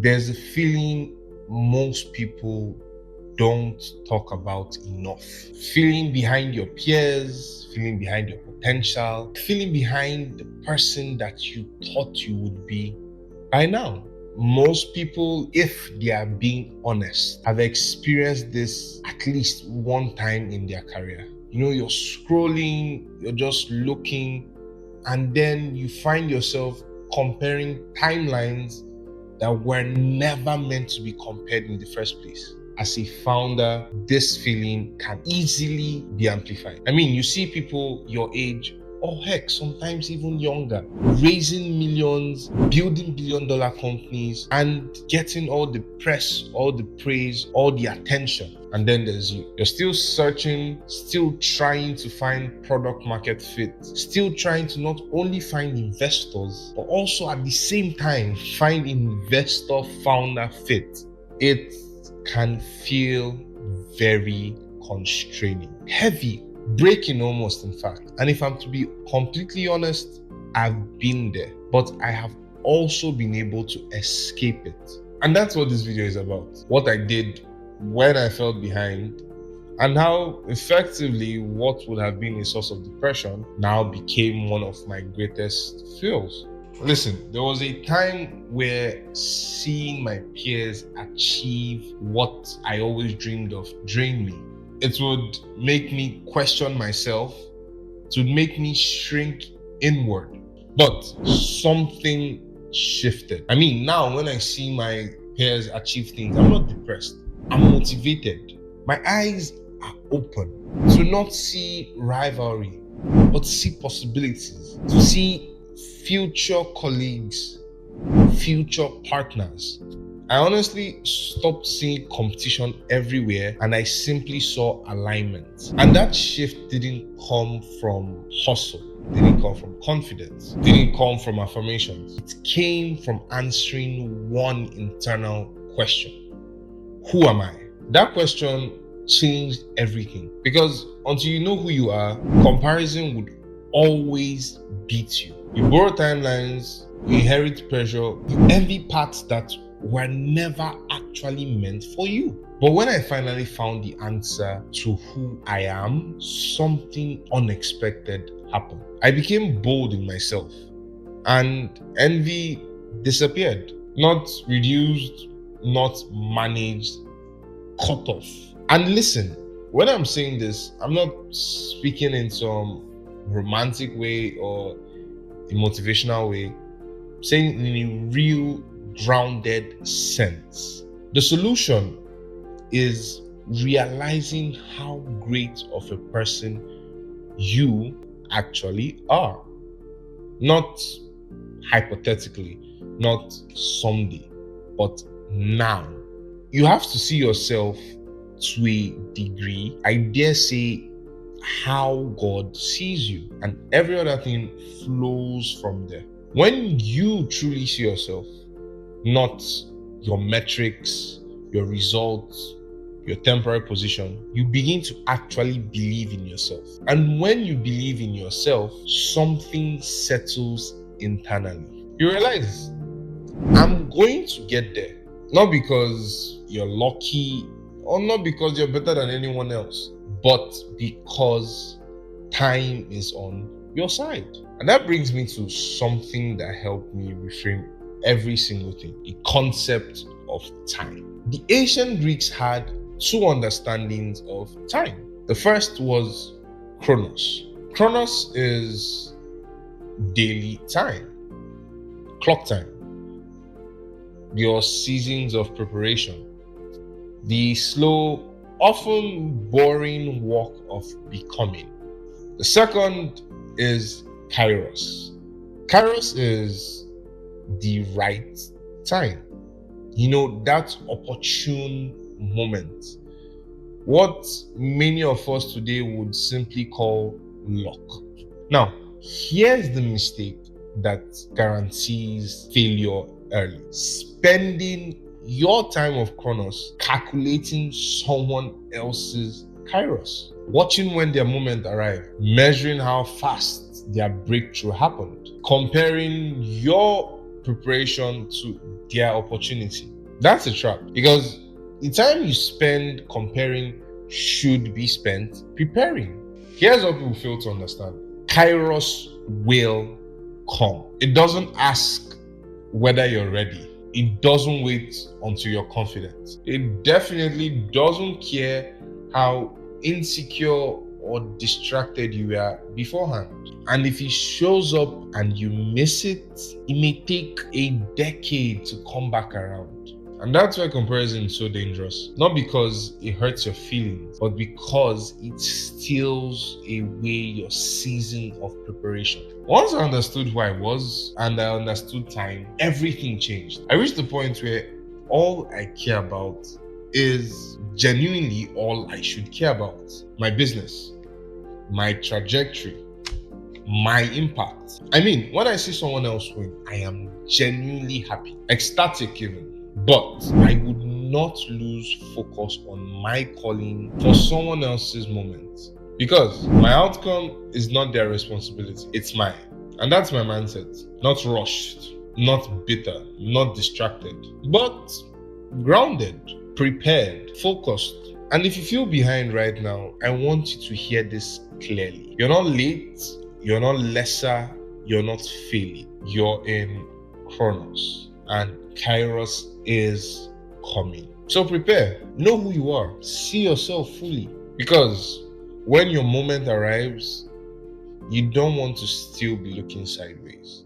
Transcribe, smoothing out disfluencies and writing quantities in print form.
There's a feeling most people don't talk about enough. Feeling behind your peers, feeling behind your potential, feeling behind the person that you thought you would be by now. Most people, if they are being honest, have experienced this at least one time in their career. You're scrolling, you're just looking, and then you find yourself comparing timelines that were never meant to be compared in the first place. As a founder, this feeling can easily be amplified. You see people your age, or heck, sometimes even younger, raising millions, building billion-dollar companies, and getting all the press, all the praise, all the attention. And then there's you. You're still searching, still trying to find product market fit, still trying to not only find investors, but also at the same time find investor founder fit. It can feel very constraining, heavy, breaking almost, in fact. And if I'm to be completely honest, I've been there, but I have also been able to escape it. And that's what this video is about. What I did when I felt behind, and how effectively what would have been a source of depression now became one of my greatest fuels. Listen, there was a time where seeing my peers achieve what I always dreamed of drained me. It would make me question myself. It would make me shrink inward. But something shifted. Now when I see my peers achieve things, I'm not depressed. I'm motivated. My eyes are open to not see rivalry, but to see possibilities, to see future colleagues, future partners. I honestly stopped seeing competition everywhere, and I simply saw alignment. And that shift didn't come from hustle, didn't come from confidence, didn't come from affirmations. It came from answering one internal question: who am I? That question changed everything, because until you know who you are, comparison would always beat you. You borrow timelines, you inherit pressure, you envy paths that were never actually meant for you. But when I finally found the answer to who I am, something unexpected happened. I became bold in myself, and envy disappeared. Not reduced, not managed, cut off. And listen, when I'm saying this, I'm not speaking in some romantic way or a motivational way. I'm saying in a real grounded sense. The solution is realizing how great of a person you actually are. Not hypothetically, not someday, but now. You have to see yourself to a degree, I dare say, how God sees you, and every other thing flows from there. When you truly see yourself, not your metrics, your results, your temporary position, you begin to actually believe in yourself. And when you believe in yourself, something settles internally. You realize, I'm going to get there. Not because you're lucky or not because you're better than anyone else, but because time is on your side. And that brings me to something that helped me reframe every single thing: the concept of time. The ancient Greeks had two understandings of time. The first was chronos. Chronos is daily time, clock time, your seasons of preparation, the slow, often boring work of becoming. The second is kairos. Kairos is the right time. That opportune moment. What many of us today would simply call luck. Now, here's the mistake that guarantees failure early: spending your time of chronos calculating someone else's kairos, watching when their moment arrived, measuring how fast their breakthrough happened, comparing your preparation to their opportunity. That's a trap, because the time you spend comparing should be spent preparing. Here's what people fail to understand: Kairos will come. It doesn't ask whether you're ready. It doesn't wait until you're confident. It definitely doesn't care how insecure or distracted you were beforehand. And if it shows up and you miss it, it may take a decade to come back around. And that's why comparison is so dangerous. Not because it hurts your feelings, but because it steals away your season of preparation. Once I understood who I was and I understood time, everything changed. I reached the point where all I care about is genuinely all I should care about: my business, my trajectory, my impact. I mean, when I see someone else win, I am genuinely happy, ecstatic even. But I would not lose focus on my calling for someone else's moment, because my outcome is not their responsibility, it's mine. And that's my mindset. Not rushed, not bitter, not distracted, but grounded, prepared, focused. And if you feel behind right now, I want you to hear this clearly. You're not late, you're not lesser, you're not failing. You're in Chronos, and Kairos is coming. So prepare, know who you are, see yourself fully. Because when your moment arrives, you don't want to still be looking sideways.